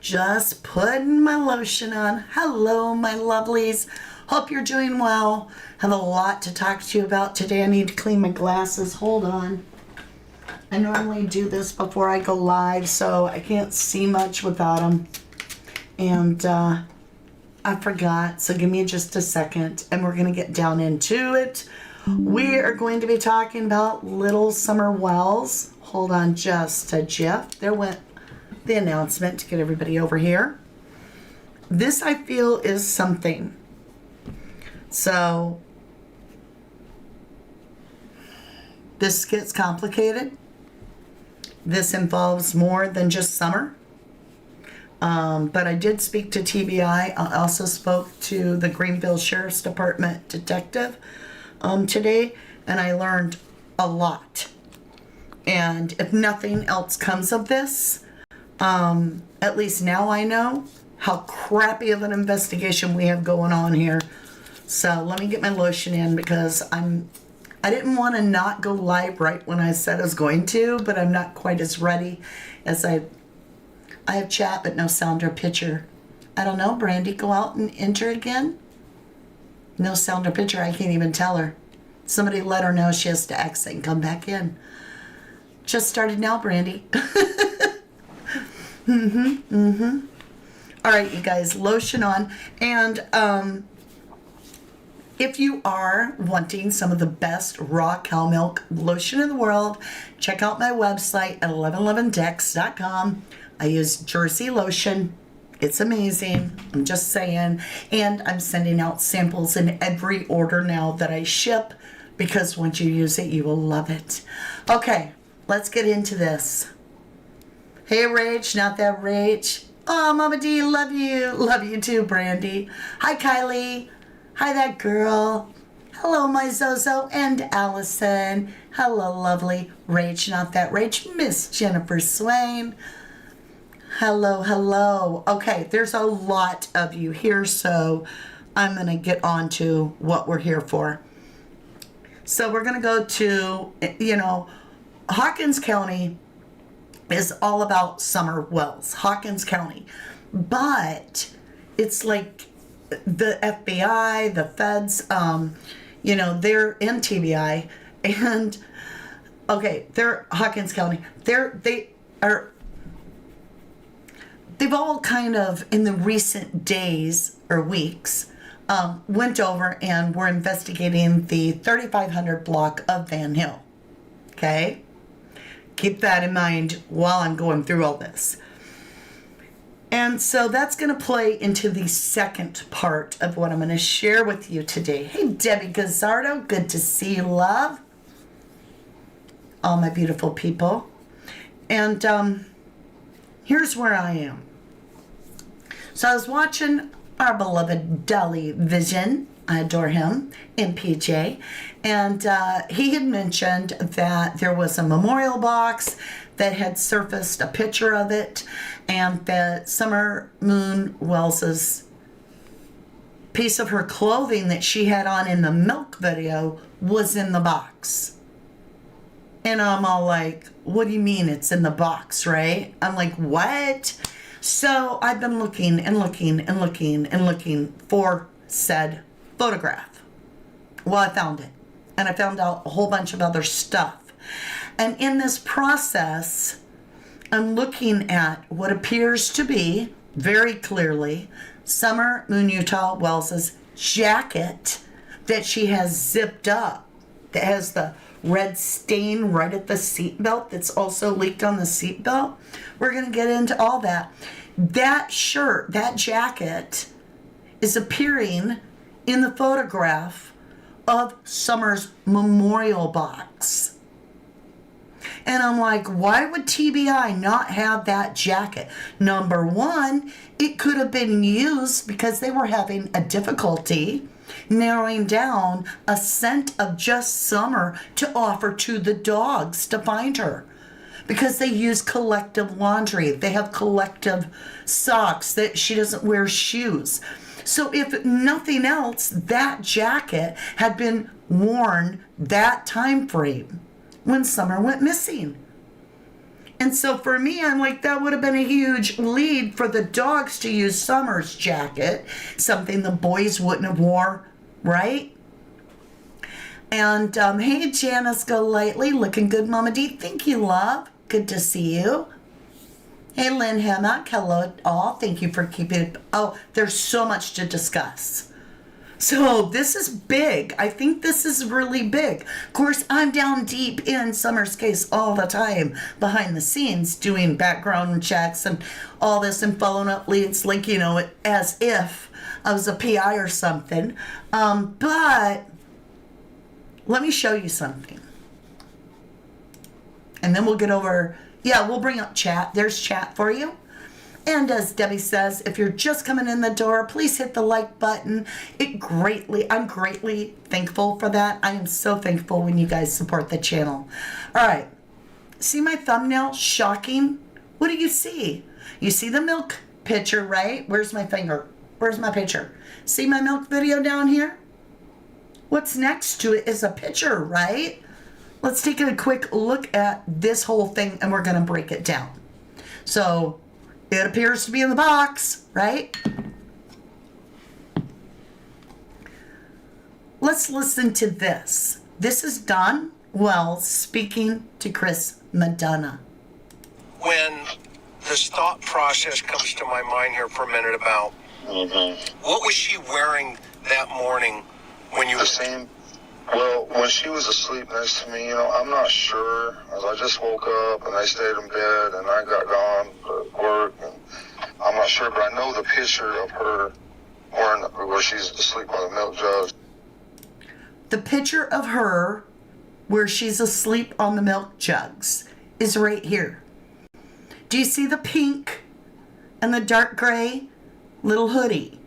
Just putting my lotion on. Hello, my lovelies. Hope you're doing well. Have a lot to talk to you about today. I need to clean my glasses. Hold on. I normally do this before I go live, so I can't see much without them. And I forgot, so give me just a second, and we're going to get down into it. We are going to be talking about little summer wells. Hold on just a jiff. There went the announcement to get everybody over here. This, I feel, is something. So, this gets complicated. This involves more than just summer. But I did speak to TBI. I also spoke to the Greeneville Sheriff's Department detective today, and I learned a lot. And if nothing else comes of this, at least now I know how crappy of an investigation we have going on here. So let me get my lotion in, because I didn't want to not go live right when I said I was going to, but I'm not quite as ready as I have chat but no sound or picture. I don't know, Brandy, go out and enter again? No sound or picture, I can't even tell her. Somebody let her know she has to exit and come back in. Just started now, Brandy. All right, you guys, lotion on. And if you are wanting some of the best raw cow milk lotion in the world, check out my website at 1111dex.com. I use Jersey lotion. It's amazing. I'm just saying. And I'm sending out samples in every order now that I ship, because once you use it, you will love it. Okay, let's get into this. Hey, Rach, not that Rach. Oh, Mama D, love you. Love you too, Brandy. Hi, Kylie. Hi, that girl. Hello, my Zozo and Allison. Hello, lovely Rach, not that Rach. Miss Jennifer Swain. Hello, hello. Okay, there's a lot of you here, so I'm going to get on to what we're here for. So we're going to go to, Hawkins County is all about summer wells. Hawkins County. But it's like the FBI, the feds, they're in TBI. And, okay, they're Hawkins County. They've all kind of, in the recent days or weeks, went over and were investigating the 3500 block of Van Hill. Okay? Keep that in mind while I'm going through all this. And so that's going to play into the second part of what I'm going to share with you today. Hey, Debbie Gazzardo, good to see you, love. All my beautiful people. And here's where I am. So I was watching our beloved Dolly Vision, I adore him, MPJ, and he had mentioned that there was a memorial box that had surfaced a picture of it, and that Summer Moon Wells's piece of her clothing that she had on in the milk video was in the box. And I'm all like, what do you mean it's in the box, right? I'm like, what? So I've been looking and looking and looking and looking for said photograph. Well, I found it. And I found out a whole bunch of other stuff. And in this process, I'm looking at what appears to be, very clearly, Summer Moon Utah Wells's jacket that she has zipped up, that has the red stain right at the seatbelt that's also leaked on the seatbelt. We're going to get into all that. That shirt, that jacket, is appearing in the photograph of Summer's memorial box. And I'm like, why would TBI not have that jacket? Number one, it could have been used because they were having a difficulty narrowing down a scent of just Summer to offer to the dogs to find her. Because they use collective laundry. They have collective socks, that she doesn't wear shoes. So if nothing else, that jacket had been worn that time frame when Summer went missing. And so for me, I'm like, that would have been a huge lead for the dogs to use Summer's jacket, something the boys wouldn't have wore, right? And hey, Janice Golightly, looking good, Mama D. Thank you, love. Good to see you. Hey, Lynn Hammock, hello all. Thank you for keeping it. Oh, there's so much to discuss. So this is big. I think this is really big. Of course, I'm down deep in Summer's case all the time, behind the scenes, doing background checks and all this and following up leads, like, you know, as if I was a PI or something. But let me show you something. And then we'll get over, yeah, we'll bring up chat. There's chat for you. And as Debbie says, if you're just coming in the door, please hit the like button. I'm greatly thankful for that. I am so thankful when you guys support the channel. All right. See my thumbnail? Shocking. What do you see? You see the milk picture, right? Where's my finger? Where's my picture? See my milk video down here? What's next to it is a picture, right? Let's take a quick look at this whole thing and we're going to break it down. So it appears to be in the box, right? Let's listen to this. This is Don Wells speaking to Chris Madonna. When this thought process comes to my mind here for a minute about what was she wearing that morning when you... The same. Well, when she was asleep next to me, I'm not sure. As I just woke up and they stayed in bed and I got gone to work. And I'm not sure, but I know the picture of her where she's asleep on the milk jug. The picture of her where she's asleep on the milk jugs is right here. Do you see the pink and the dark gray little hoodie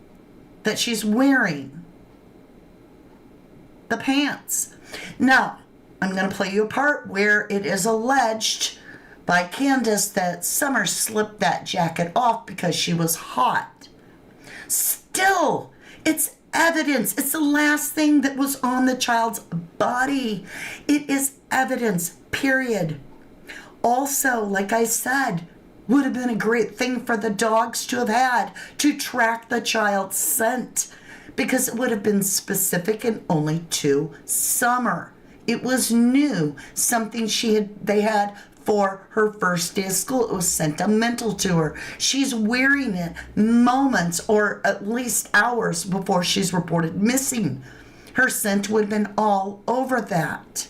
that she's wearing? The pants. Now, I'm going to play you a part where it is alleged by Candace that Summer slipped that jacket off because she was hot. Still, it's evidence. It's the last thing that was on the child's body. It is evidence, period. Also, like I said, would have been a great thing for the dogs to have had to track the child's scent, because it would have been specific and only to Summer. It was new, something they had for her first day of school. It was sentimental to her. She's wearing it moments or at least hours before she's reported missing. Her scent would have been all over that.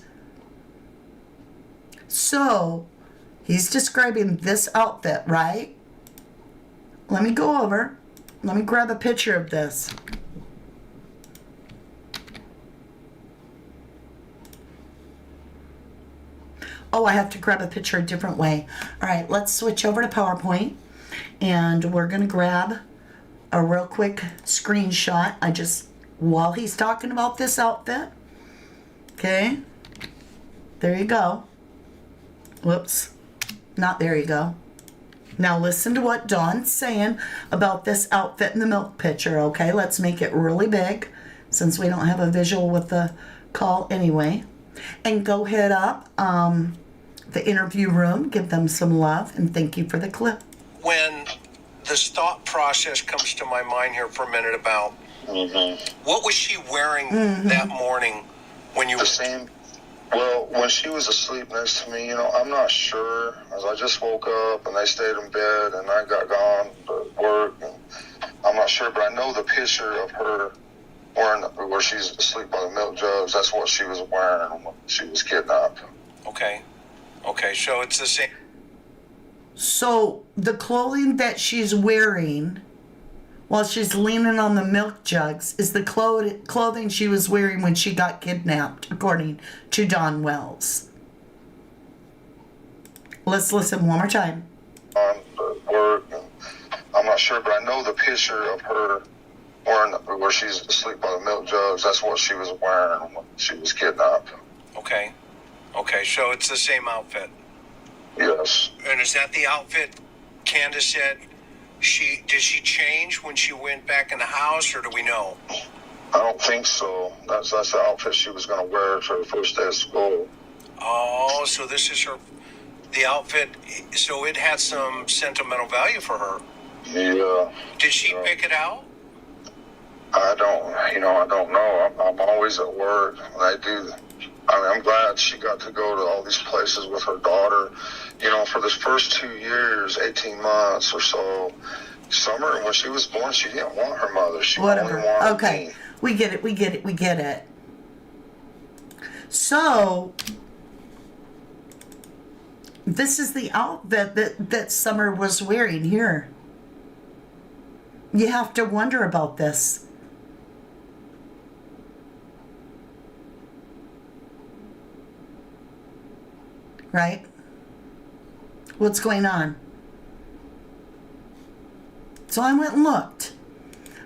So, he's describing this outfit, right? Let me go over. Let me grab a picture of this. Oh, I have to grab a picture a different way. All right, let's switch over to PowerPoint. And we're going to grab a real quick screenshot. While he's talking about this outfit. Okay. There you go. Whoops. Not there you go. Now listen to what Dawn's saying about this outfit in the milk pitcher, okay? Let's make it really big since we don't have a visual with the call anyway. And go hit up the interview room, give them some love, and thank you for the clip. When this thought process comes to my mind here for a minute about what was she wearing that morning when you... The same. Well, when she was asleep next to me, I'm not sure. As I just woke up and they stayed in bed and I got gone to work. And I'm not sure, but I know the picture of her where she's asleep on the milk jugs. That's what she was wearing when she was kidnapped. Okay, so it's the same. So the clothing that she's wearing while she's leaning on the milk jugs is the clothing she was wearing when she got kidnapped, according to Don Wells. Let's listen one more time. On work, and I'm not sure, but I know the picture of her where she's asleep on the milk jugs. That's what she was wearing when she was kidnapped. Okay, so it's the same outfit. Yes. And is that the outfit Candace said? Did she change when she went back in the house, or do we know? I don't think so. That's the outfit she was going to wear for her first day of school. Oh, so this is her the outfit, so it had some sentimental value for her. Yeah. Did she pick it out? I don't know. I'm always at work. I do. I'm glad she got to go to all these places with her daughter. For this first 2 years, 18 months or so, Summer, when she was born, she didn't want her mother. She only wanted me. We get it. So, this is the outfit that Summer was wearing here. You have to wonder about this. Right? What's going on? So I went and looked.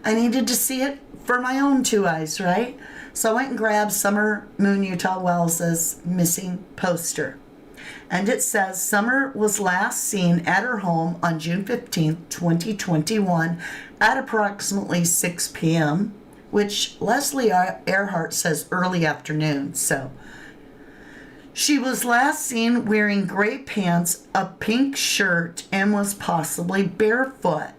I needed to see it for my own two eyes, right? So I went and grabbed Summer Moon Utah Wells's missing poster. And it says Summer was last seen at her home on June 15th, 2021 at approximately 6 p.m., which Leslie Earhart says early afternoon. So she was last seen wearing gray pants, a pink shirt, and was possibly barefoot.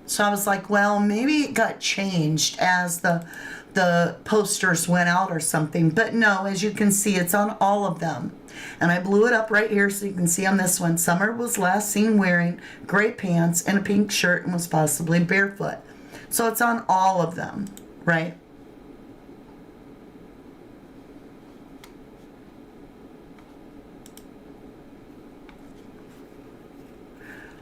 So I was like, well, maybe it got changed as the posters went out or something. But no, as you can see, it's on all of them. And I blew it up right here so you can see on this one. Summer was last seen wearing gray pants and a pink shirt and was possibly barefoot. So it's on all of them, right?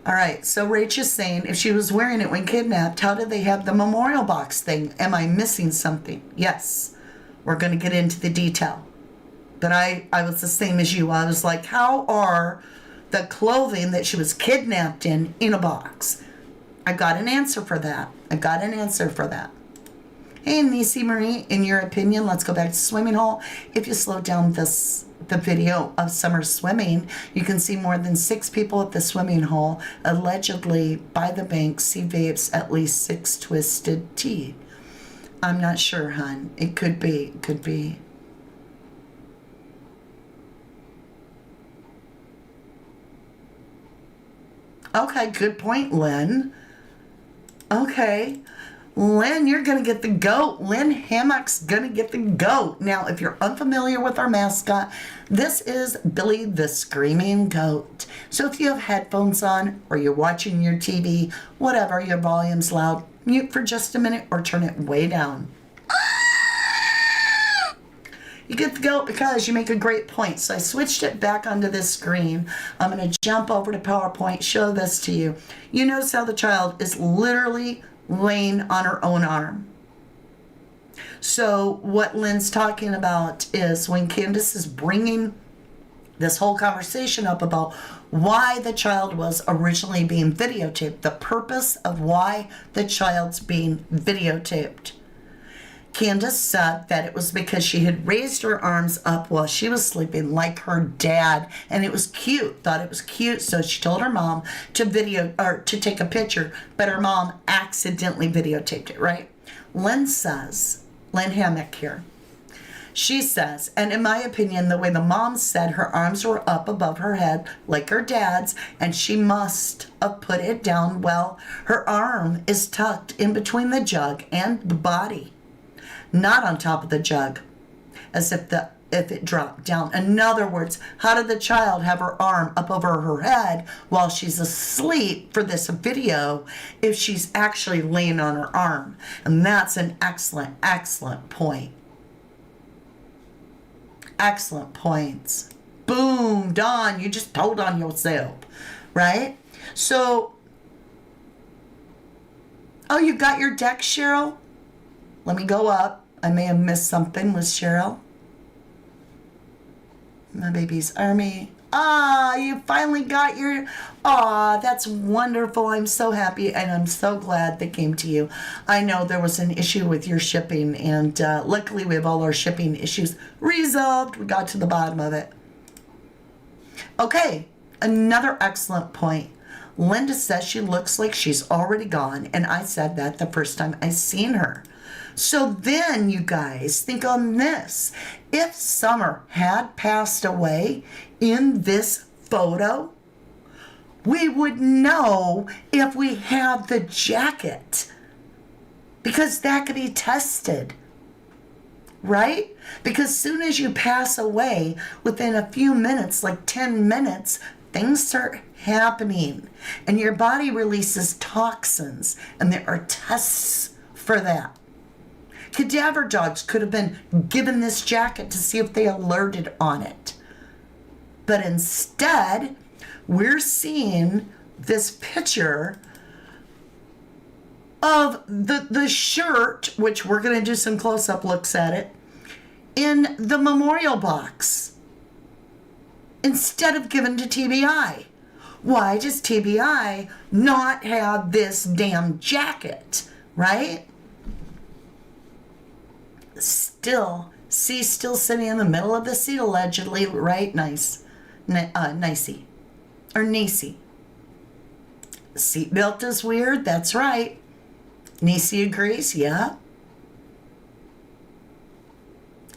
All right, so Rach is saying, if she was wearing it when kidnapped, how did they have the memorial box thing? Am I missing something? Yes, we're going to get into the detail. But I was the same as you. I was like, how are the clothing that she was kidnapped in a box? I got an answer for that. Hey, Nisi Marie, in your opinion, let's go back to swimming hole. If you slow down the video of Summer swimming, you can see more than 6 people at the swimming hole, allegedly by the bank, see vapes, at least 6 twisted teeth. I'm not sure, hon. It could be. Okay, good point, Lynn. Okay. Lynn, you're going to get the goat. Lynn Hammock's going to get the goat. Now, if you're unfamiliar with our mascot, this is Billy the Screaming Goat. So if you have headphones on or you're watching your TV, whatever, your volume's loud, mute for just a minute or turn it way down. You get the goat because you make a great point. So I switched it back onto this screen. I'm going to jump over to PowerPoint, show this to you. You notice how the child is literally laying on her own arm. So what Lynn's talking about is when Candace is bringing this whole conversation up about why the child was originally being videotaped, the purpose of why the child's being videotaped. Candace said that it was because she had raised her arms up while she was sleeping like her dad, and it was cute, thought it was cute, so she told her mom to take a picture, but her mom accidentally videotaped it, right? Lynn Hammock here, she says, and in my opinion, the way the mom said her arms were up above her head like her dad's, and she must have put it down, well, her arm is tucked in between the jug and the body, not on top of the jug, as if it dropped down. In other words, how did the child have her arm up over her head while she's asleep for this video if she's actually laying on her arm? And that's an excellent, excellent point. Excellent points. Boom, Dawn, you just told on yourself, right? So, oh, you got your deck, Cheryl? Let me go up. I may have missed something with Cheryl. My baby's army. You finally got your... that's wonderful. I'm so happy, and I'm so glad they came to you. I know there was an issue with your shipping, and luckily we have all our shipping issues resolved. We got to the bottom of it. Okay, another excellent point. Linda says she looks like she's already gone, and I said that the first time I seen her. So then, you guys, think on this. If Summer had passed away in this photo, we would know if we have the jacket, because that could be tested, right? Because soon as you pass away, within a few minutes, like 10 minutes, things start happening and your body releases toxins, and there are tests for that. Cadaver dogs could have been given this jacket to see if they alerted on it. But instead, we're seeing this picture of the shirt, which we're going to do some close-up looks at it, in the memorial box instead of given to TBI. Why does TBI not have this damn jacket, right? Still sitting in the middle of the seat, allegedly, right? Nicey. Or Nacey. Seatbelt is weird, that's right. Nacey agrees, yeah.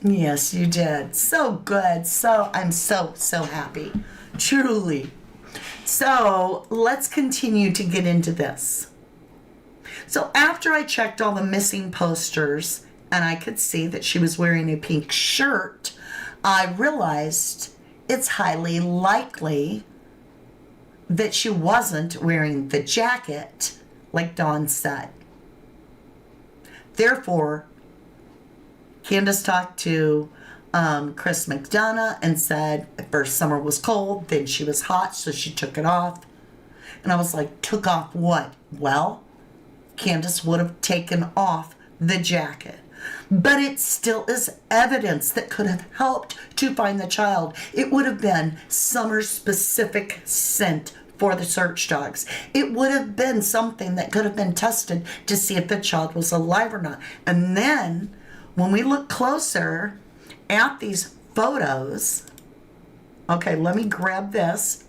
Yes, you did. So good. I'm so happy. Truly. So let's continue to get into this. So after I checked all the missing posters and I could see that she was wearing a pink shirt, I realized it's highly likely that she wasn't wearing the jacket like Dawn said. Therefore, Candace talked to Chris McDonough and said at first summer was cold, then she was hot, so she took it off. And I was like, took off what? Well, Candace would have taken off the jacket. But it still is evidence that could have helped to find the child. It would have been Summer's specific scent for the search dogs. It would have been something that could have been tested to see if the child was alive or not. And then when we look closer at these photos, okay, let me grab this.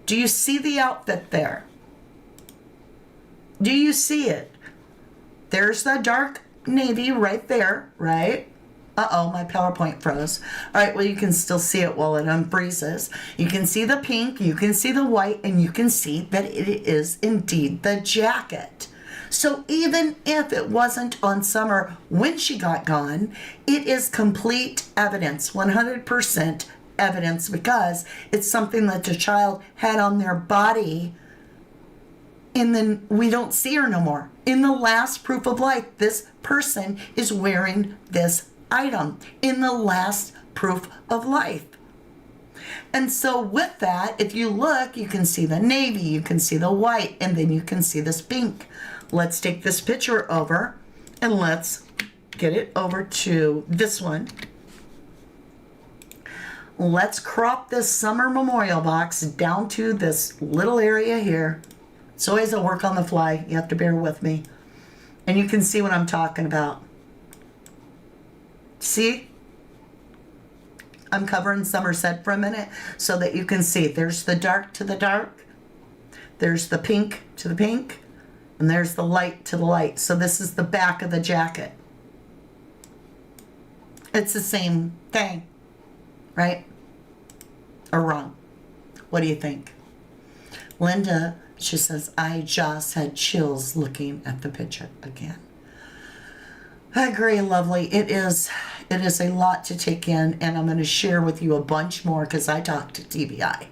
Do you see the outfit there? Do you see it? There's the dark navy right there, right? Uh-oh, my PowerPoint froze. All right, well, you can still see it while it unfreezes. You can see the pink, you can see the white, and you can see that it is indeed the jacket. So even if it wasn't on Summer when she got gone, it is complete evidence, 100% evidence, because it's something that the child had on their body, and then we don't see her no more. In the last proof of life, this person is wearing this item in the last proof of life. And so with that, if you look, you can see the navy, you can see the white, and then you can see this pink. Let's take this picture over and let's get it over to this one. Let's crop this Summer memorial box down to this little area here. It's always a work on the fly. You have to bear with me. And you can see what I'm talking about. See? I'm covering Somerset for a minute so that you can see. There's the dark to the dark. There's the pink to the pink. And there's the light to the light. So this is the back of the jacket. It's the same thing, right? Or wrong? What do you think? Linda, she says, I just had chills looking at the picture again. I agree, lovely. It is a lot to take in, and I'm going to share with you a bunch more because I talked to TBI.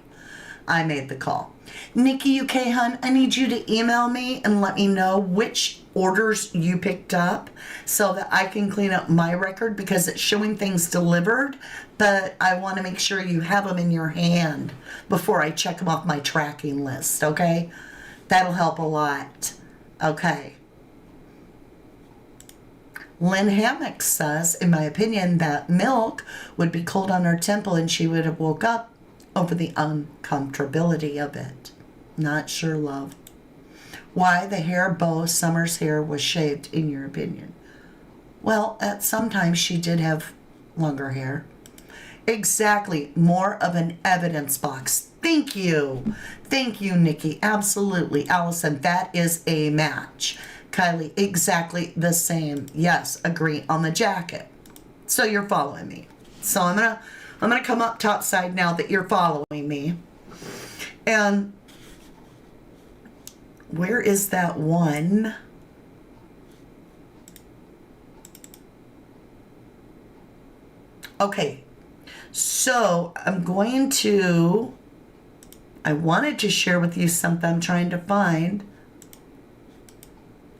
I made the call. Nikki UK Hun, I need you to email me and let me know which orders you picked up so that I can clean up my record, because it's showing things delivered, but I want to make sure you have them in your hand before I check them off my tracking list, okay? That'll help a lot. Okay. Lynn Hammock says, in my opinion, that milk would be cold on her temple and she would have woke up over the uncomfortability of it. Not sure, love. Why the hair bow Summer's hair was shaved, in your opinion? Well, at sometimes she did have longer hair. Exactly. More of an evidence box. Thank you. Thank you, Nikki. Absolutely. Allison, that is a match. Kylie, exactly the same. Yes, agree on the jacket. So you're following me. So I'm gonna come up top side now that you're following me. And where is that one? Okay, so I wanted to share with you something I'm trying to find.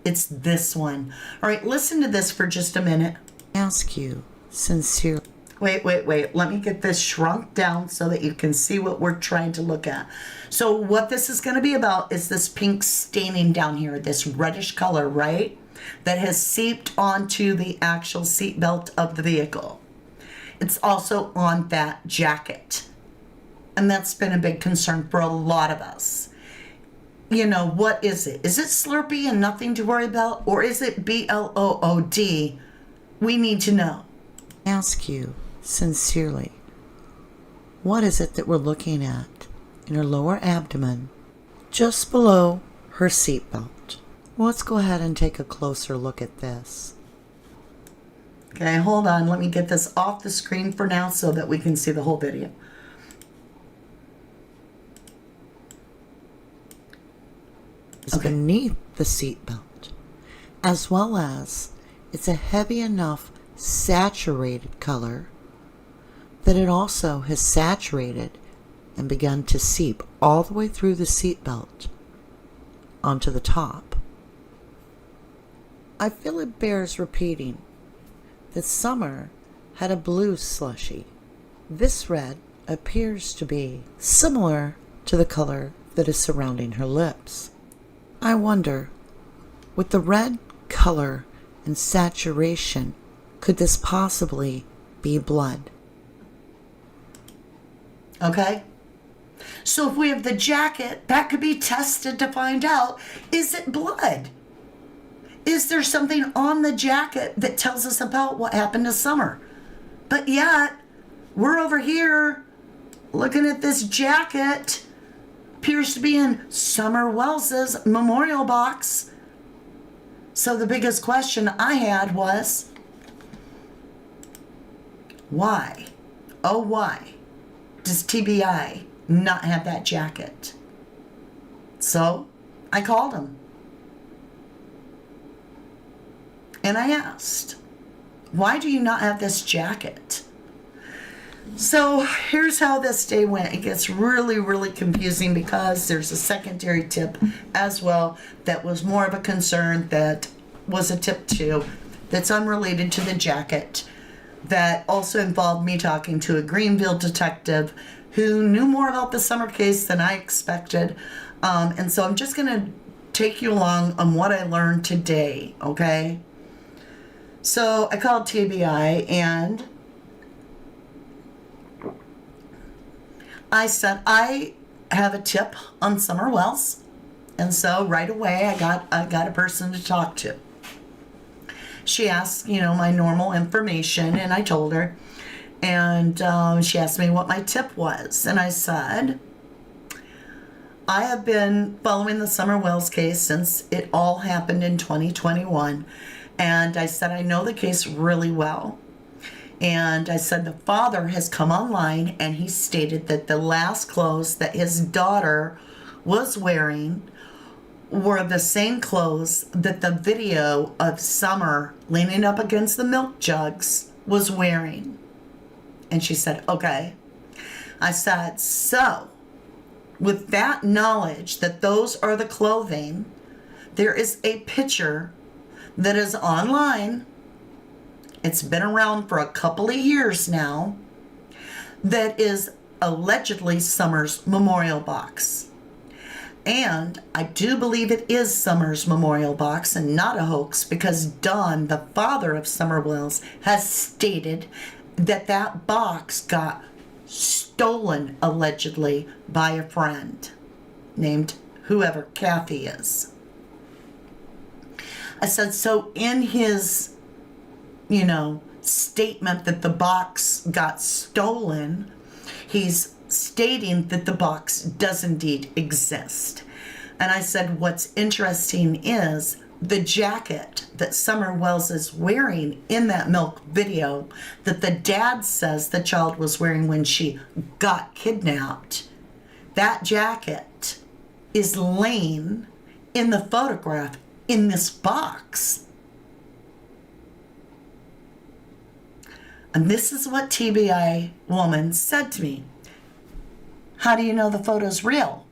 It's this one. All right, listen to this for just a minute. Ask you sincerely. Wait. Let me get this shrunk down so that you can see what we're trying to look at. So what this is going to be about is this pink staining down here, this reddish color, right? That has seeped onto the actual seat belt of the vehicle. It's also on that jacket. And that's been a big concern for a lot of us. You know, what is it? Is it Slurpee and nothing to worry about? Or is it BLOOD? We need to know. Ask you sincerely. What is it that we're looking at in her lower abdomen, just below her seatbelt? Well, let's go ahead and take a closer look at this. Okay, hold on. Let me get this off the screen for now so that we can see the whole video. It's beneath the seatbelt, as well as it's a heavy enough saturated color that it also has saturated and begun to seep all the way through the seatbelt onto the top. I feel it bears repeating that Summer had a blue slushie. This red appears to be similar to the color that is surrounding her lips. I wonder, with the red color and saturation, could this possibly be blood? Okay? So if we have the jacket, that could be tested to find out, is it blood? Is there something on the jacket that tells us about what happened to Summer? But yet, we're over here looking at this jacket. Appears to be in Summer Wells's memorial box. So the biggest question I had was, why? Oh, why does TBI not have that jacket? So I called him. And I asked, why do you not have this jacket? So here's how this day went. It gets really, really confusing because there's a secondary tip as well that was more of a concern, that was a tip too, that's unrelated to the jacket, that also involved me talking to a Greeneville detective who knew more about the Summer case than I expected. And so I'm just going to take you along on what I learned today, okay? So I called TBI and I said, I have a tip on Summer Wells. And so right away I got a person to talk to. She asked, my normal information, and I told her. And she asked me what my tip was. And I said, I have been following the Summer Wells case since it all happened in 2021. And I said, I know the case really well. And I said, the father has come online and he stated that the last clothes that his daughter was wearing were the same clothes that the video of Summer leaning up against the milk jugs was wearing. And she said, okay. I said, so with that knowledge that those are the clothing, there is a picture that is online. It's been around for a couple of years now, that is allegedly Summer's memorial box. And I do believe it is Summer's memorial box and not a hoax, because Don, the father of Summer Wells, has stated that that box got stolen allegedly by a friend named whoever Kathy is. I said, so in his statement that the box got stolen, he's stating that the box does indeed exist. And I said, what's interesting is the jacket that Summer Wells is wearing in that milk video that the dad says the child was wearing when she got kidnapped that jacket is laying in the photograph in this box. And this is what TBI woman said to me. How do you know the photo's real?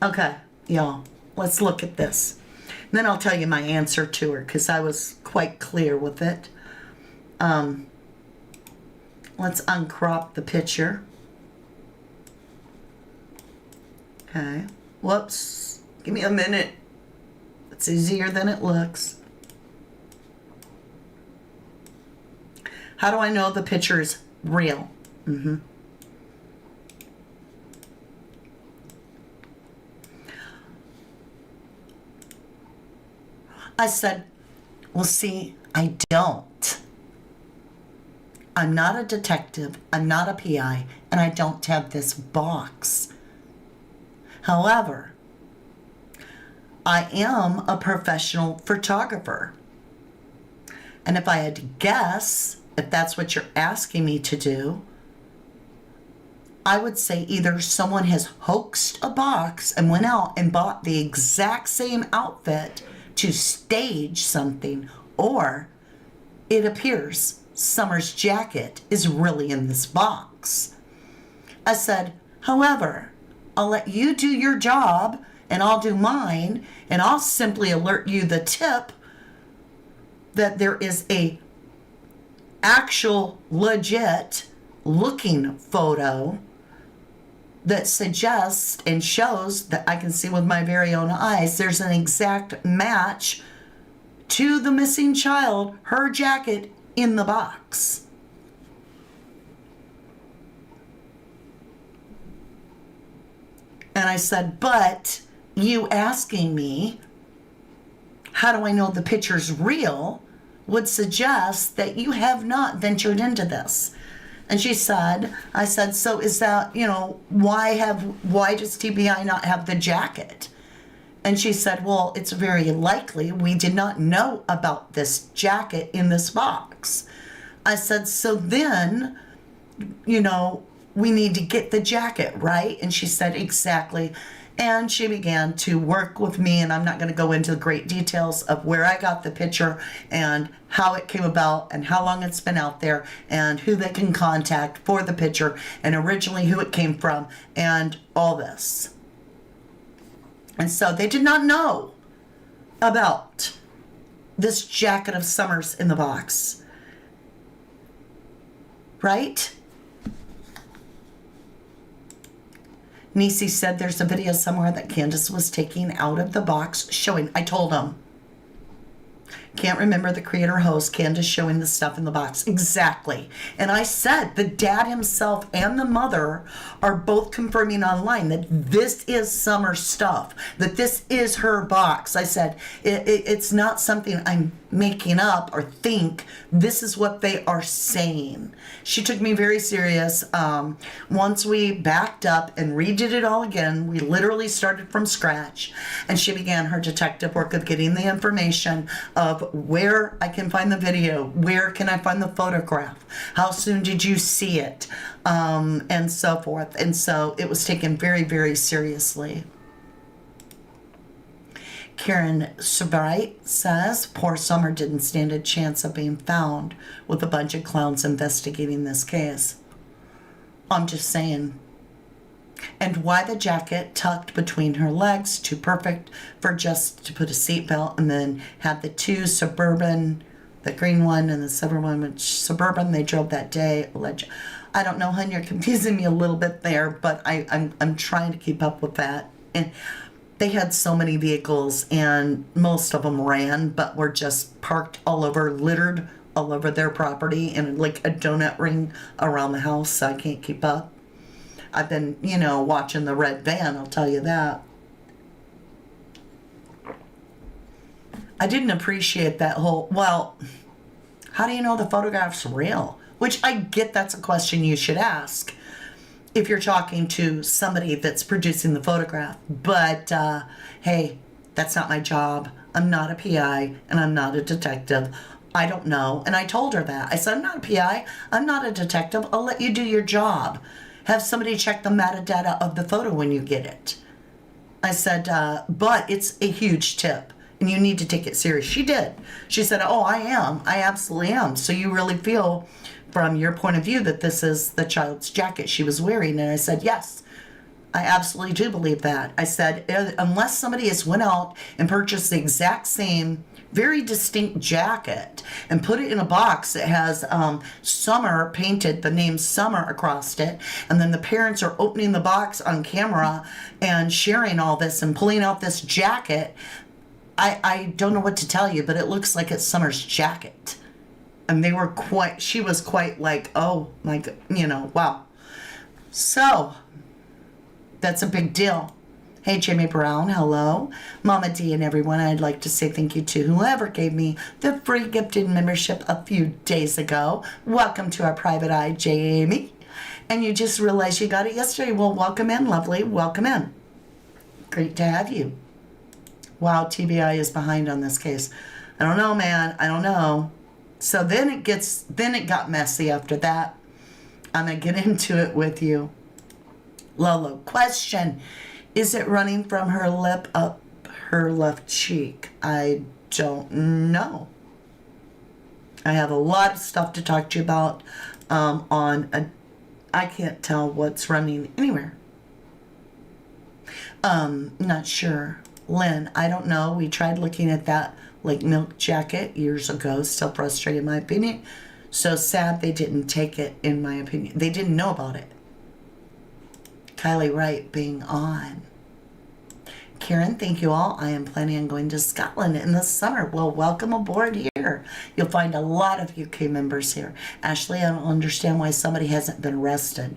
Okay, y'all, let's look at this. And then I'll tell you my answer to her because I was quite clear with it. Let's uncrop the picture. Okay, whoops. Give me a minute. It's easier than it looks. How do I know the picture is real? I said, well, see, I don't. I'm not a detective, I'm not a PI, and I don't have this box. However, I am a professional photographer. And if I had to guess, if that's what you're asking me to do, I would say either someone has hoaxed a box and went out and bought the exact same outfit to stage something, or it appears Summer's jacket is really in this box. I said, however, I'll let you do your job and I'll do mine, and I'll simply alert you the tip that there is a actual legit looking photo that suggests and shows that I can see with my very own eyes there's an exact match to the missing child, her jacket in the box. And I said, but you asking me, how do I know the picture's real, would suggest that you have not ventured into this. And she said, I said, so is that, why does TBI not have the jacket? And she said, well, it's very likely we did not know about this jacket in this box. I said, so then, we need to get the jacket, right? And she said, exactly. And she began to work with me, and I'm not going to go into the great details of where I got the picture and how it came about and how long it's been out there and who they can contact for the picture and originally who it came from and all this. And so they did not know about this jacket of Summer's in the box. Right? Nisi said there's a video somewhere that Candace was taking out of the box showing. I told him. Can't remember the creator host, Candace showing the stuff in the box. Exactly. And I said the dad himself and the mother are both confirming online that this is Summer's stuff, that this is her box. I said, it's not something I'm making up or think. This is what they are saying. She took me very serious. Once we backed up and redid it all again, we literally started from scratch, and she began her detective work of getting the information of where I can find the video, where can I find the photograph, how soon did you see it, and so forth. And so it was taken very, very seriously. Karen Sebright says, poor Summer didn't stand a chance of being found with a bunch of clowns investigating this case. I'm just saying. And why the jacket tucked between her legs, too perfect for just to put a seatbelt, and then had the two Suburban, the green one and the silver one, which Suburban they drove that day. I don't know, hon, you're confusing me a little bit there, but I'm trying to keep up with that. And they had so many vehicles, and most of them ran, but were just parked all over, littered all over their property, and like a donut ring around the house, so I can't keep up. I've been, watching the red van, I'll tell you that. I didn't appreciate that whole, well, how do you know the photograph's real? Which I get that's a question you should ask if you're talking to somebody that's producing the photograph. But, hey, that's not my job. I'm not a PI, and I'm not a detective. I don't know. And I told her that. I said, I'm not a PI. I'm not a detective. I'll let you do your job. Have somebody check the metadata of the photo when you get it. I said, but it's a huge tip and you need to take it serious. She did. She said, oh, I am. I absolutely am. So you really feel from your point of view that this is the child's jacket she was wearing? And I said, yes, I absolutely do believe that. I said, unless somebody has went out and purchased the exact same very distinct jacket and put it in a box that has Summer painted, the name Summer across it, and then the parents are opening the box on camera and sharing all this and pulling out this jacket, I don't know what to tell you, but it looks like it's Summer's jacket. And she was quite like, oh my God, wow. So that's a big deal. Hey, Jamie Brown, hello. Mama D and everyone, I'd like to say thank you to whoever gave me the free gifted membership a few days ago. Welcome to our private eye, Jamie. And you just realized you got it yesterday. Well, welcome in, lovely. Welcome in. Great to have you. Wow, TBI is behind on this case. I don't know, man. I don't know. So then it got messy after that. I'm going to get into it with you. Lolo, question. Is it running from her lip up her left cheek? I don't know. I have a lot of stuff to talk to you about I can't tell what's running anywhere. Not sure. Lynn, I don't know. We tried looking at that like milk jacket years ago. Still frustrated in my opinion. So sad they didn't take it, in my opinion. They didn't know about it. Kylie Wright being on. Karen, thank you all. I am planning on going to Scotland in the summer. Well, welcome aboard here. You'll find a lot of UK members here. Ashley, I don't understand why somebody hasn't been arrested.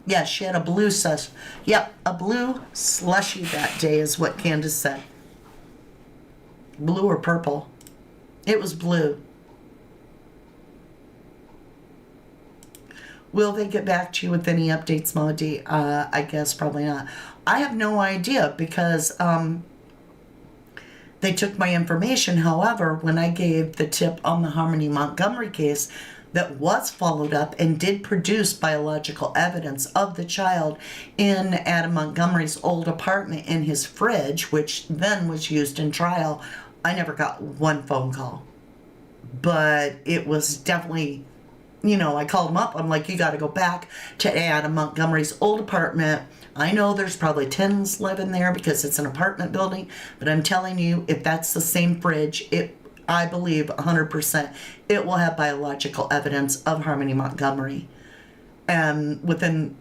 Yeah, she had a blue slush. Yep, a blue slushy that day is what Candace said. Blue or purple? It was blue. Will they get back to you with any updates, Melody? I guess probably not. I have no idea because they took my information. However, when I gave the tip on the Harmony Montgomery case that was followed up and did produce biological evidence of the child in Adam Montgomery's old apartment in his fridge, which then was used in trial, I never got one phone call. But it was definitely... I called him up. I'm like, you got to go back to Adam Montgomery's old apartment. I know there's probably tens living there because it's an apartment building, but I'm telling you, if that's the same fridge, I believe 100% it will have biological evidence of Harmony Montgomery. And within,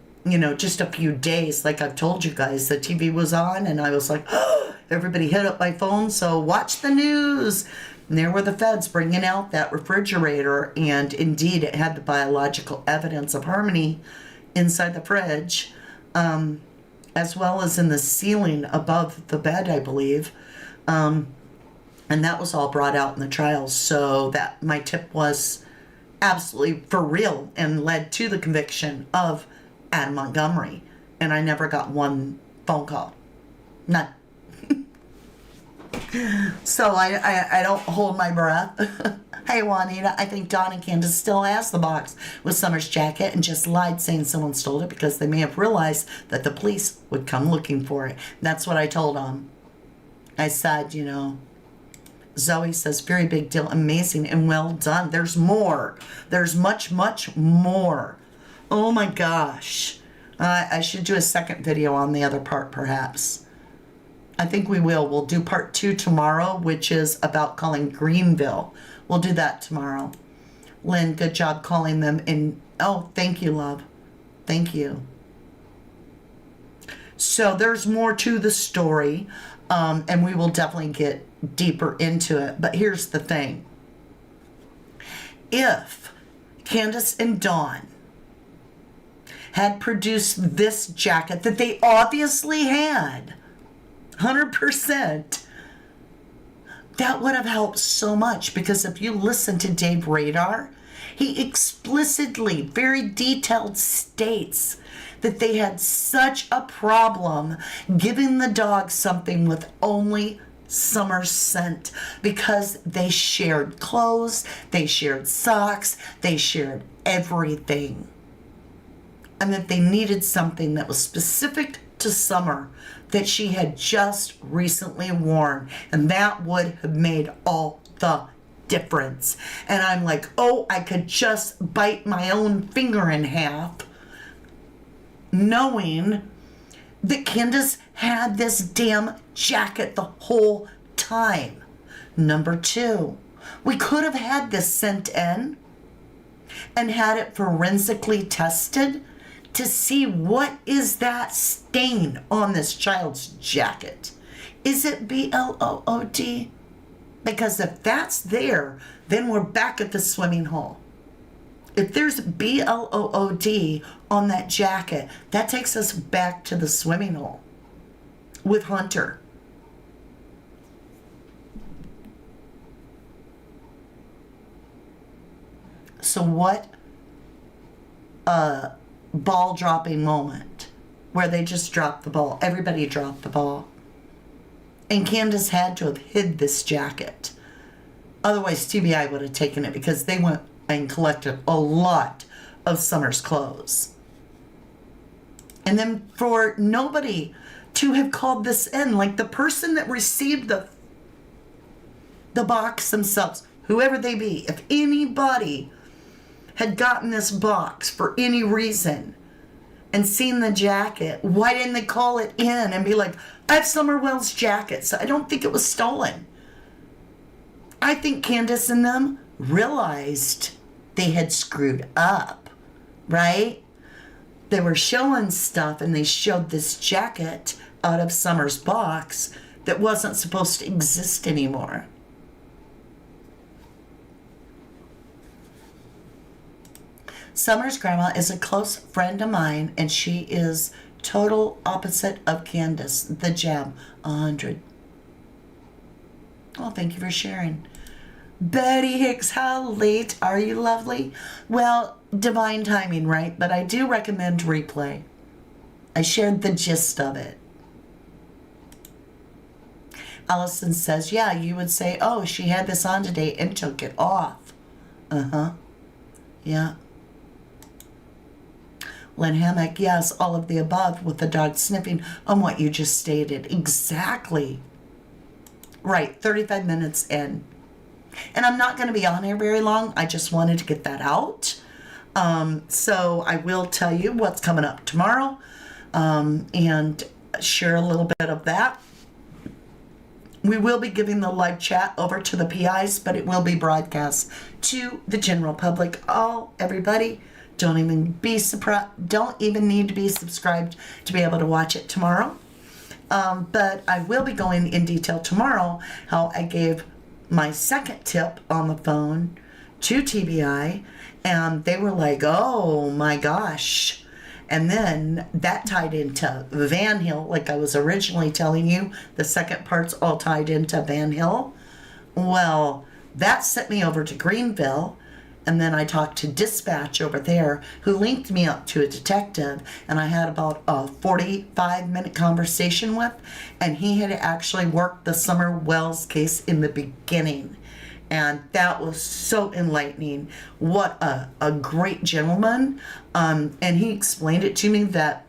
just a few days, like I've told you guys, the TV was on and I was like, oh, everybody hit up my phone. So watch the news. And there were the feds bringing out that refrigerator, and indeed it had the biological evidence of Harmony inside the fridge, as well as in the ceiling above the bed, I believe. And that was all brought out in the trials. So that my tip was absolutely for real and led to the conviction of Adam Montgomery. And I never got one phone call. None. So I don't hold my breath. Hey, Juanita, I think Dawn and Candace still has the box with Summer's jacket and just lied saying someone stole it because they may have realized that the police would come looking for it. That's what I told them. I said, Zoe says, very big deal, amazing and well done. There's more. There's much, much more. Oh my gosh. I should do a second video on the other part, perhaps. I think we will. We'll do part 2 tomorrow, which is about calling Greeneville. We'll do that tomorrow. Lynn, good job calling them in. Oh, thank you, love. Thank you. So there's more to the story, and we will definitely get deeper into it. But here's the thing. If Candace and Dawn had produced this jacket that they obviously had, 100%, that would have helped so much, because if you listen to Dave Radar, He explicitly, very detailed, states that they had such a problem giving the dog something with only summer scent because they shared clothes, they shared socks, they shared everything. And that they needed something that was specific to summer that she had just recently worn. And that would have made all the difference. And I'm like, oh, I could just bite my own finger in half knowing that Candace had this damn jacket the whole time. Number two, we could have had this sent in and had it forensically tested to see what is that stain on this child's jacket. Is it BLOOD? Because if that's there, then we're back at the swimming hole. If there's BLOOD on that jacket, that takes us back to the swimming hole with Hunter. So what a ball dropping moment where they just dropped the ball. Everybody dropped the ball. And Candace had to have hid this jacket. Otherwise, TBI would have taken it because they went and collected a lot of Summer's clothes. And then for nobody to have called this in, like the person that received the box themselves, whoever they be, if anybody had gotten this box for any reason and seen the jacket, why didn't they call it in and be like, I have Summer Wells' jacket, so I don't think it was stolen. I think Candace and them realized they had screwed up, right? They were showing stuff and they showed this jacket out of Summer's box that wasn't supposed to exist anymore. Summer's grandma is a close friend of mine, and she is total opposite of Candace. The jam, 100. Oh, thank you for sharing. Betty Hicks, how late are you, lovely? Well, divine timing, right? But I do recommend replay. I shared the gist of it. Allison says, yeah, you would say, oh, she had this on today and took it off. Uh-huh. Yeah. Lynn Hammock, yes, all of the above with the dog sniffing on what you just stated. Exactly. Right, 35 minutes in. And I'm not going to be on here very long. I just wanted to get that out. So I will tell you what's coming up tomorrow and share a little bit of that. We will be giving the live chat over to the PIs, but it will be broadcast to the general public. Oh, everybody, don't even need to be subscribed to be able to watch it tomorrow. But I will be going in detail tomorrow how I gave my second tip on the phone to TBI, and they were like, oh my gosh. And then that tied into Van Hill, like I was originally telling you, the second part's all tied into Van Hill. Well, that sent me over to Greeneville, and then I talked to dispatch over there who linked me up to a detective, and I had about a 45-minute conversation with, and he had actually worked the Summer Wells case in the beginning. And that was so enlightening. What a great gentleman. And he explained it to me that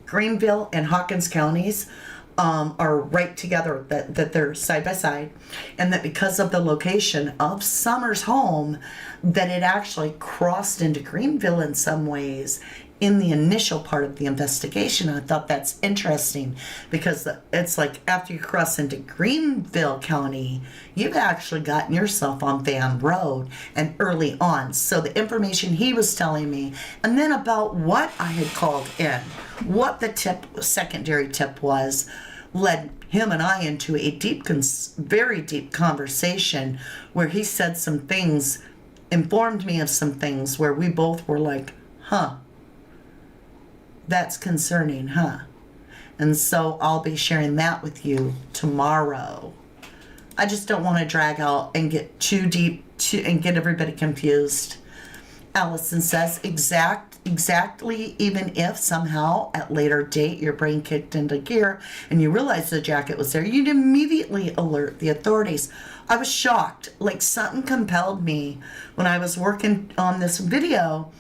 Greeneville and Hawkins counties are right together, that they're side by side, and that because of the location of Summer's home, that it actually crossed into Greeneville in some ways in the initial part of the investigation. I thought that's interesting because it's like after you cross into Greeneville County, you've actually gotten yourself on Van Road and early on. So the information he was telling me, and then about what I had called in, what the secondary tip was, led him and I into a very deep conversation where he said some things, informed me of some things where we both were like, huh, that's concerning, huh? And so I'll be sharing that with you tomorrow. I just don't want to drag out and get too deep and get everybody confused. Allison says, exactly, even if somehow at later date your brain kicked into gear and you realized the jacket was there, you'd immediately alert the authorities. I was shocked, like something compelled me when I was working on this video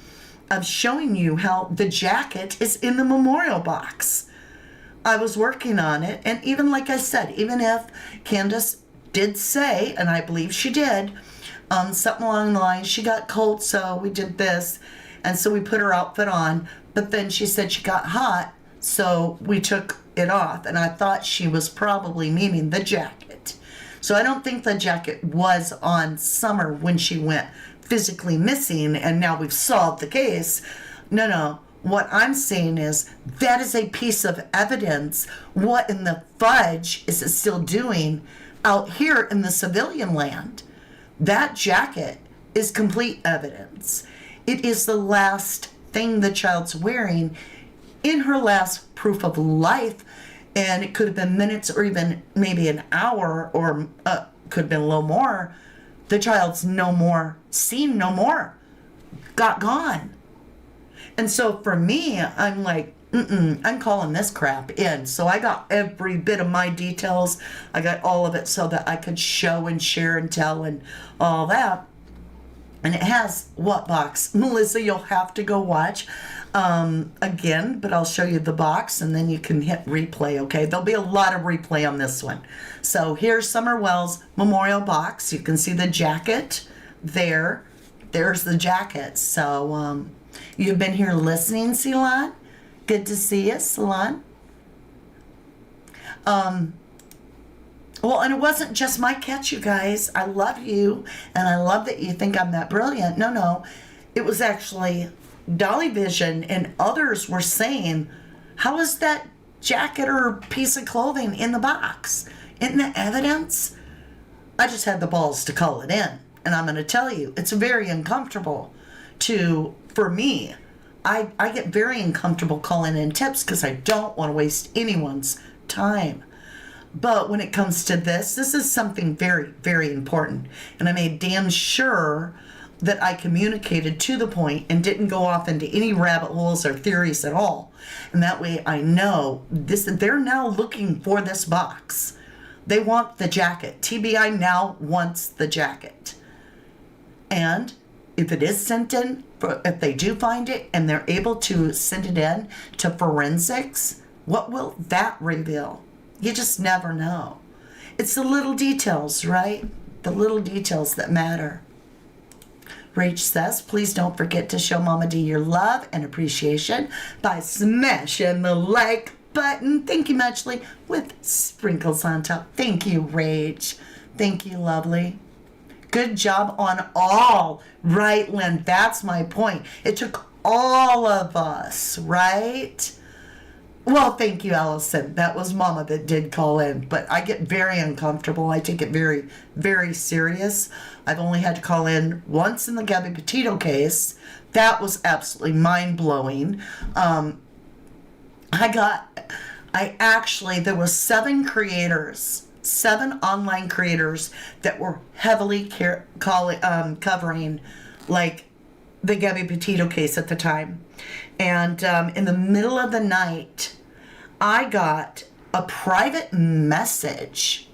of showing you how the jacket is in the memorial box. I was working on it, and even like I said, even if Candace did say, and I believe she did, something along the line, she got cold, so we did this, and so we put her outfit on, but then she said she got hot, so we took it off, and I thought she was probably meaning the jacket. So I don't think the jacket was on Summer when she went physically missing, and now we've solved the case. No. What I'm saying is that is a piece of evidence. What in the fudge is it still doing out here in the civilian land? That jacket is complete evidence. It is the last thing the child's wearing in her last proof of life, and it could have been minutes or even maybe an hour, or could have been a little more. The child's no more seen, no more, gone. And so for me, I'm like, I'm calling this crap in. So I got every bit of my details. I got all of it so that I could show and share and tell and all that. And it has what box? Melissa, you'll have to go watch again, but I'll show you the box and then you can hit replay, okay? There'll be a lot of replay on this one. So here's Summer Wells Memorial Box. You can see the jacket there. There's the jacket. So you've been here listening, Ceylon. Good to see you, Ceylon. Well, and it wasn't just my catch, you guys. I love you, and I love that you think I'm that brilliant. No. It was actually Dolly Vision and others were saying, how is that jacket or piece of clothing in the box? Isn't that evidence? I just had the balls to call it in. And I'm going to tell you, it's very uncomfortable for me. I get very uncomfortable calling in tips because I don't want to waste anyone's time. But when it comes to this is something very, very important. And I made damn sure that I communicated to the point and didn't go off into any rabbit holes or theories at all. And that way I know they're now looking for this box. They want the jacket. TBI now wants the jacket. And if it is sent in, if they do find it and they're able to send it in to forensics, what will that reveal? You just never know. It's the little details, right? The little details that matter. Rach says, please don't forget to show Mama D your love and appreciation by smashing the like button. Thank you muchly, with sprinkles on top. Thank you, Rach. Thank you, lovely. Good job on all. Right, Lynn? That's my point. It took all of us, right? Well, thank you, Allison. That was Mama that did call in, but I get very uncomfortable. I take it very, very serious. I've only had to call in once in the Gabby Petito case. That was absolutely mind-blowing. There was 7 creators, 7 online creators that were heavily covering, like, the Gabby Petito case at the time. And in the middle of the night, I got a private message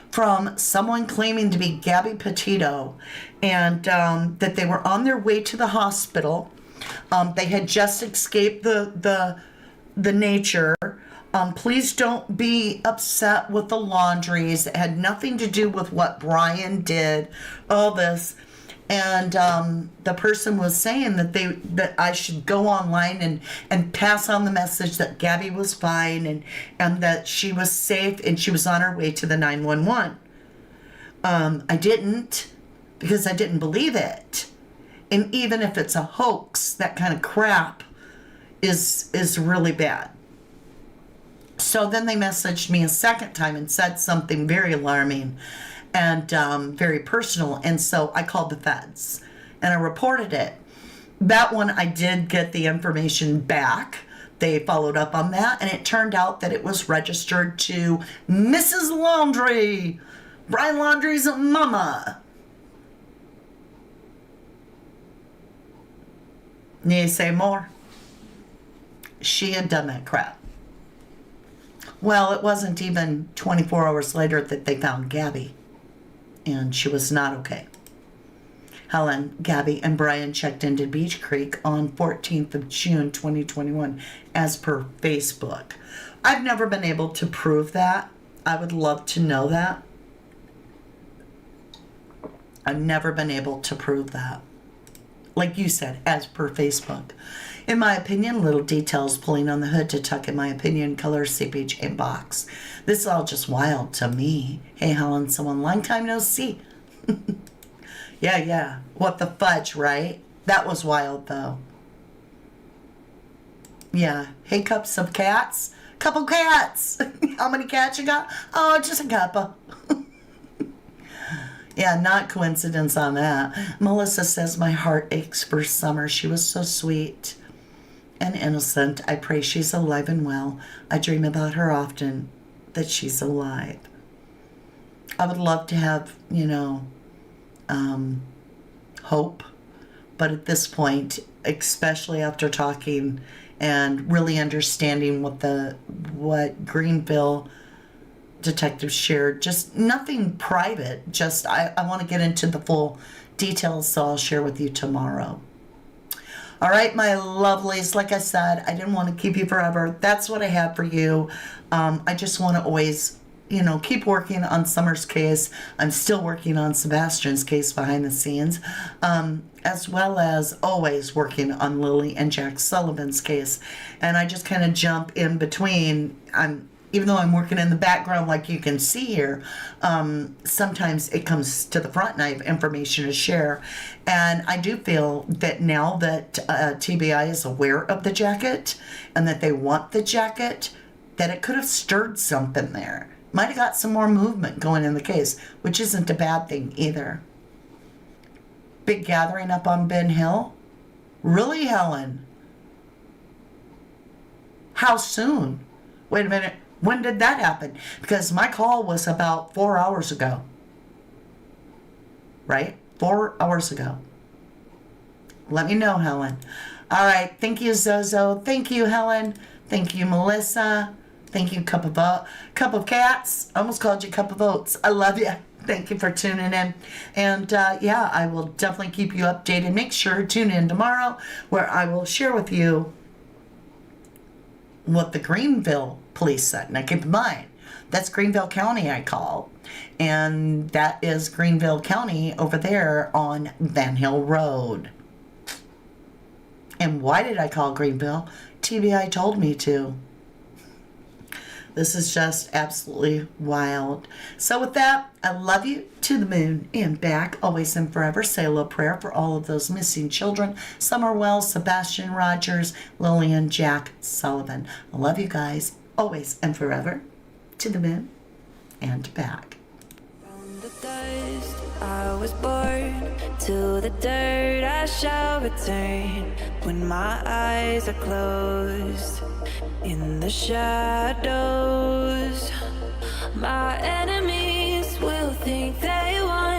from someone claiming to be Gabby Petito, and that they were on their way to the hospital. They had just escaped the nature. Please don't be upset with the laundries. It had nothing to do with what Brian did. All this. And the person was saying that I should go online and pass on the message that Gabby was fine and that she was safe and she was on her way to the 911. I didn't, because I didn't believe it. And even if it's a hoax, that kind of crap is really bad. So then they messaged me a second time and said something very alarming and very personal. And so I called the feds and I reported it. That one, I did get the information back. They followed up on that, and it turned out that it was registered to Mrs. Laundry, Brian Laundrie's mama. Need to say more? She had done that crap. Well, it wasn't even 24 hours later that they found Gabby, and she was not okay. Helen, Gabby, and Brian checked into Beach Creek on 14th of June 2021 as per Facebook. I've never been able to prove that. I would love to know that. I've never been able to prove that. Like you said, as per Facebook. In my opinion, little details pulling on the hood to tuck in my opinion, color, seepage, and box. This is all just wild to me. Hey, Helen, someone long time no see. Yeah. What the fudge, right? That was wild, though. Yeah. Hey, cups of cats. Couple cats. How many cats you got? Oh, just a couple. Yeah, not coincidence on that. Melissa says, my heart aches for Summer. She was so sweet and innocent. I pray she's alive and well. I dream about her often, that she's alive. I would love to have, hope. But at this point, especially after talking and really understanding what Greeneville detectives shared, just nothing private, just I want to get into the full details, so I'll share with you tomorrow. All right, my lovelies, like I said, I didn't want to keep you forever. That's what I have for you. I just want to always keep working on Summer's case. I'm still working on Sebastian's case behind the scenes, as well as always working on Lily and Jack Sullivan's case. And I just kind of jump in between. Even though I'm working in the background like you can see here, sometimes it comes to the front and I have information to share. And I do feel that now that TBI is aware of the jacket and that they want the jacket, that it could have stirred something there. Might have got some more movement going in the case, which isn't a bad thing either. Big gathering up on Ben Hill? Really, Helen? How soon? Wait a minute. When did that happen? Because my call was about 4 hours ago. Right? 4 hours ago. Let me know, Helen. All right. Thank you, Zozo. Thank you, Helen. Thank you, Melissa. Thank you, Cup of Cats. I almost called you Cup of Oats. I love you. Thank you for tuning in. And I will definitely keep you updated. Make sure to tune in tomorrow where I will share with you what the Greeneville police said. Now keep in mind, that's Greeneville County I call. And that is Greeneville County over there on Van Hill Road. And why did I call Greeneville? TBI told me to. This is just absolutely wild. So with that, I love you to the moon and back, always and forever. Say a little prayer for all of those missing children. Summer Wells, Sebastian Rogers, Lillian, Jack Sullivan. I love you guys, always and forever. To the moon and back. From the dust I was born, to the dirt I shall return. When my eyes are closed, in the shadows, my enemies will think they won.